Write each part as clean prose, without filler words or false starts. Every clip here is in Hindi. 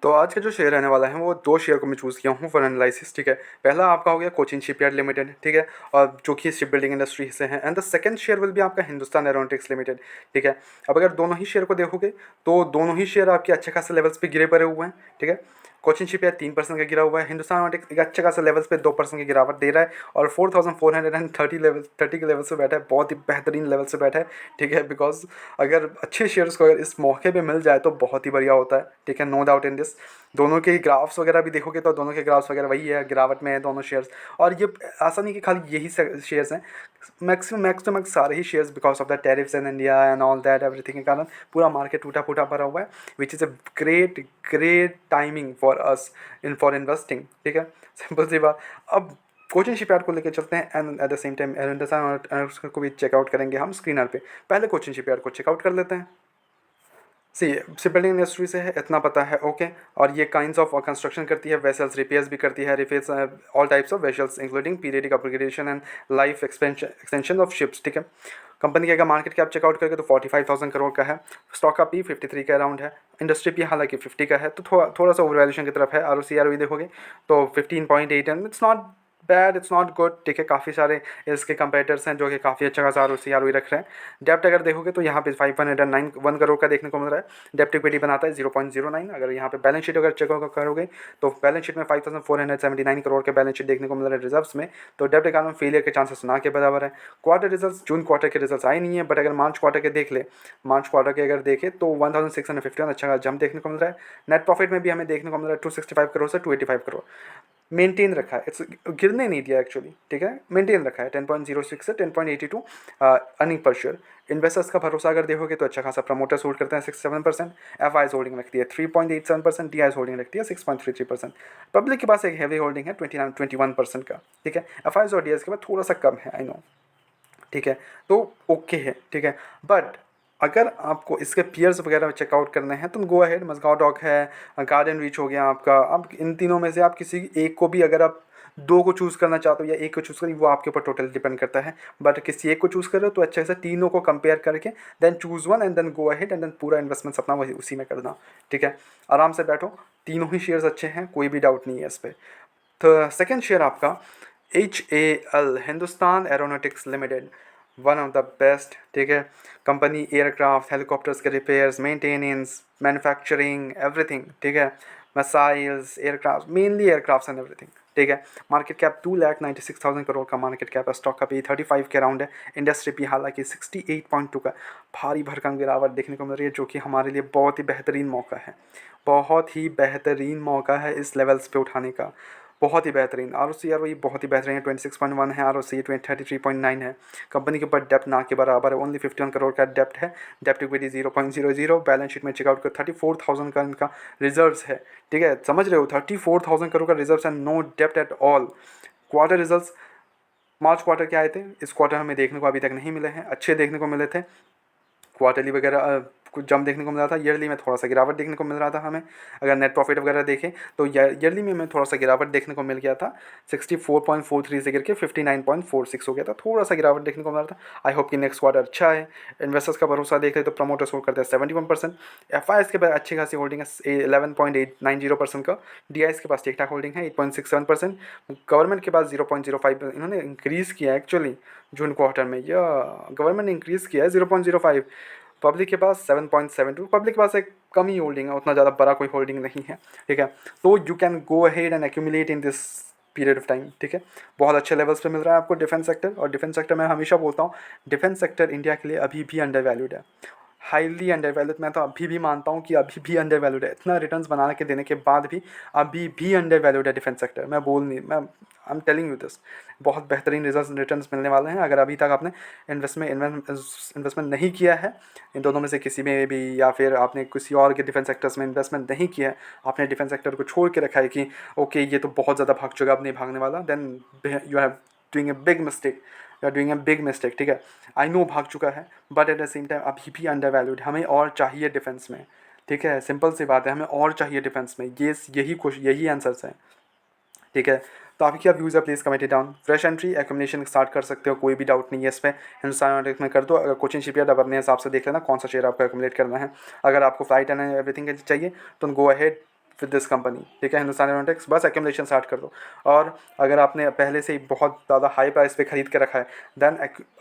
तो आज का जो शेयर रहने वाला है वो दो शेयर को मैं चूज़ किया हूँ फॉर एनालिसिस, ठीक है। पहला आपका हो गया कोचिन शिपयार्ड लिमिटेड, ठीक है, और जो कि शिप बिल्डिंग इंडस्ट्री से है। And the second share will भी आपका हिंदुस्तान एरोनॉटिक्स लिमिटेड, ठीक है। अब अगर दोनों ही शेयर को देखोगे तो दोनों ही शेयर आपके अच्छे खासे लेवल्स पे गिरे पड़े हुए हैं, ठीक है। कोचिन शिपयार्ड 3% का गिरा हुआ है, हिंदुस्तान एरोनॉटिक्स एक अच्छे खासे लेवल्स पे 2% की गिरावट दे रहा है और 4430 लेवल से बैठा है, बहुत ही बेहतरीन लेवल से बैठा है, ठीक है। बिकॉज अगर अच्छे शेयर्स को अगर इस मौके पे मिल जाए तो बहुत ही बढ़िया होता है, ठीक है, नो डाउट इन दिस। दोनों के ग्राफ्स वगैरह भी देखोगे तो दोनों के ग्राफ्स वगैरह वही है, गिरावट में है दोनों शेयर्स। और ये ऐसा नहीं कि खाली यही शेयर्स हैं, मैक्स सारे ही shares because of the tariffs in India and all that everything के कारण पूरा मार्केट टूटा फूटा भरा हुआ है, which is a great great timing for us in for investing, ठीक है। सिंपल सी बात। अब कोचिन शिपयार्ड को लेकर चलते हैं and eight the same time Hindustan को भी चेकआउट करेंगे हम स्क्रीनर पे। पहले कोचिन शिपयार्ड को चेकआउट कर लेते हैं। सी शिप बिल्डिंग इंडस्ट्री से है, इतना पता है, ओके। और ये काइंड्स ऑफ कंस्ट्रक्शन करती है, वेसल्स रिपेयर्स भी करती है, repairs all types of vessels including periodic upgradation and life extension of ships, ठीक है। कंपनी का मार्केट कैप चेकआउट करके तो 45,000 करोड़ का है। स्टॉक का पी 53 का अराउंड है। इंडस्ट्री पी हालांकि 50 का है, तो थोड़ा सा ओवर वैल्यूशन की तरफ है। ROC देखोगे तो 15.8 and it's not bad, it's not good, ठीक है। काफ़ी सारे इसके कंपेटर्स हैं जो कि काफ़ी अच्छा खासा ROC रख रहे हैं। डेप्ट अगर देखोगे तो यहाँ पे 509 करोड़ का देखने को मिल रहा है। डेप्ट इक्विटी बनाता है 0.09। अगर यहाँ पे बैलेंस शीट अगर चेक करोगे तो बैलेंस शीट में 5,479 करोड़ के बैलेंस शीट देखने को मिल रहा है रिजर्व्स में। तो डेप्ट इकॉनमी फेलियर के चांसेस ना के बराबर है। क्वार्टर रिजल्ट जून क्वार्टर के रिजल्ट आए नहीं है, बट अगर मार्च क्वार्टर के देख ले, मार्च क्वार्टर के अगर देखे तो 1,651 अच्छा जंप देखने को मिल रहा है। नेट प्रॉफिट में भी हमें देखने को मिल रहा है 265 करोड़ से 285 करोड़ मेंटेन रखा है। इट्स गिरने नहीं दिया एक्चुअली, ठीक है, मेंटेन रखा है 10.06 से 10.82 अर्निंग पर शेयर। इन्वेस्टर्स का भरोसा अगर देखोगे तो अच्छा खासा प्रमोटर्स होल्ड करते हैं 67%, FIs होल्डिंग रखती है 3.87%, DIs होल्डिंग रखती है 6.33%। पब्लिक के पास एक हैवी होल्डिंग है 21% का, ठीक है। FIs और DIs के पास थोड़ा सा कम है, आई नो, ठीक है। तो ओके है, ठीक है। बट अगर आपको इसके पियर्स वगैरह चेकआउट करने हैं तो गो अहेड, मजगांव डॉक है, गार्डन रीच हो गया आपका। अब इन तीनों में से आप किसी एक को भी, अगर आप दो को चूज़ करना चाहते हो या एक को चूज़ करें, वो आपके ऊपर टोटल डिपेंड करता है। बट किसी एक को चूज़ करो तो अच्छे से तीनों को कंपेयर करके then choose one and then go ahead and then पूरा इन्वेस्टमेंट अपना वही उसी में करना, ठीक है। आराम से बैठो, तीनों ही शेयर्स अच्छे हैं, कोई भी डाउट नहीं है इस पर। तो सेकेंड शेयर आपका HAL, Hindustan aeronautics limited, one of the best, ठीक है। कंपनी एयरक्राफ्ट हेलीकॉप्टर्स के रिपेयर्स, मेंटेनेंस, मैन्युफैक्चरिंग, एवरीथिंग, ठीक है। Missiles, aircraft, mainly aircraft and everything, ठीक है। मार्केट कैप 2,96,000 करोड़ का मार्केट कैप है। स्टॉक का भी 35 के अराउंड है। इंडस्ट्री भी हालांकि 68.2 का भारी भरकम गिरावट देखने को मिल रही है, जो कि हमारे लिए बहुत ही बेहतरीन मौका है, बहुत ही बेहतरीन मौका है इस लेवल्स पे उठाने का, बहुत ही बेहतरीन। ROC बहुत ही बेहतरीन है, 26.1 है। ROC 33.9 है। कंपनी के ऊपर डेप्ट ना के बराबर है, ओनली 51 करोड़ का डेप्ट है। डेप्ट इक्विटी 0.00। बैलेंस शीट में चेकआउट कर 34,000 का इनका रिजर्व्स है, ठीक है। समझ रहे हो, 34,000 करोड़ का रिजर्व्स है, नो डेप्ट at all. Quarter results March quarter के आए थे, इस क्वार्टर हमें देखने को अभी तक नहीं मिले हैं, अच्छे देखने को मिले थे। क्वार्टरली वगैरह कुछ जंप देखने को मिल रहा था, ईयरली में थोड़ा सा गिरावट देखने को मिल रहा था हमें। अगर नेट प्रॉफिट वगैरह देखें तो ईयरली में हमें थोड़ा सा गिरावट देखने को मिल गया था, 64.43 से गिर के 59.46 हो गया था, थोड़ा सा गिरावट देखने को मिल रहा था। आई होप कि नेक्स्ट क्वार्टर अच्छा है। इन्वेस्टर्स का भरोसा देखें तो प्रमोटर्स होल्ड करते हैं 71%। FIs के पास अच्छी खासी होल्डिंग है 11.890% का। DIs के पास ठीक ठाक होल्डिंग है 8.67%। गवर्नमेंट के पास 0.05 इन्होंने इंक्रीज़ किया है एक्चुअली जून क्वार्टर में, या गवर्नमेंट ने इंक्रीज़ किया है 0.05। पब्लिक के पास 7.72, पब्लिक के पास एक कम ही होल्डिंग है, उतना ज़्यादा बड़ा कोई होल्डिंग नहीं है, ठीक है। तो you can go ahead and accumulate in this period of time, ठीक है। बहुत अच्छे लेवल्स पे मिल रहा है आपको डिफेंस सेक्टर। और डिफेंस सेक्टर मैं हमेशा बोलता हूँ, डिफेंस सेक्टर इंडिया के लिए अभी भी अंडर वैल्यूड है, हाईली अंडर वैल्यूड। मैं तो अभी भी मानता हूँ कि अभी भी अंडर वैल्यूड है, इतना रिटर्न्स बना के देने के बाद भी अभी भी अंडर वैल्यूड है डिफेंस सेक्टर। मैं I am telling you this, बहुत बेहतरीन रिटर्न्स मिलने वाले हैं। अगर अभी तक आपने इन्वेस्टमेंट नहीं किया है इन दोनों में से किसी में भी, या फिर आपने किसी और के डिफेंस सेक्टर्स में इन्वेस्टमेंट नहीं किया है, आपने डिफेंस सेक्टर को छोड़ के रखा है कि ओके ये तो बहुत ज़्यादा भाग चुका, अब नहीं भागने वाला, then you have doing a big mistake, you are doing a big mistake, ठीक है। आई नो भाग चुका है, but at the same time अभी भी अंडर वैल्यूड, हमें और चाहिए डिफेंस में, ठीक है। सिंपल सी बात है, हमें और चाहिए डिफेंस में, यही आंसर्स हैं, ठीक है। तो आपकी क्या व्यूज़ है, please comment down. Fresh entry accumulation start कर सकते हो, कोई भी डाउट नहीं है इस पर। हिंदुस्तान एरोनॉटिक्स में कर दो। अगर कोचिन शिपयार्ड अब अपने हिसाब से देख लेना कौन सा शेयर आपको एक्यूमुलेट करना है। अगर आपको फ्लाइट एंड एवरीथिंग चाहिए तो go ahead, with this company, ठीक है, हिंदुस्तान एरोनॉटिक्स, बस एक्यूमुलेशन स्टार्ट कर दो। और अगर आपने पहले से ही बहुत ज़्यादा हाई प्राइस पे खरीद के रखा है देन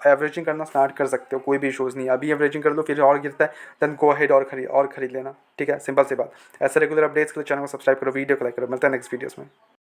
एवरेजिंग करना स्टार्ट कर सकते हो, कोई भी इशूज़ नहीं है। अभी एवरेजिंग कर लो, फिर और गिरता है देन गो अहेड और खरीद लेना, ठीक है, सिंपल सी बात। ऐसे रेगुलर अपडेट्स के लिए चैनल को सब्सक्राइब करो, वीडियो को लाइक करो। मिलता है नेक्स्ट वीडियोस में।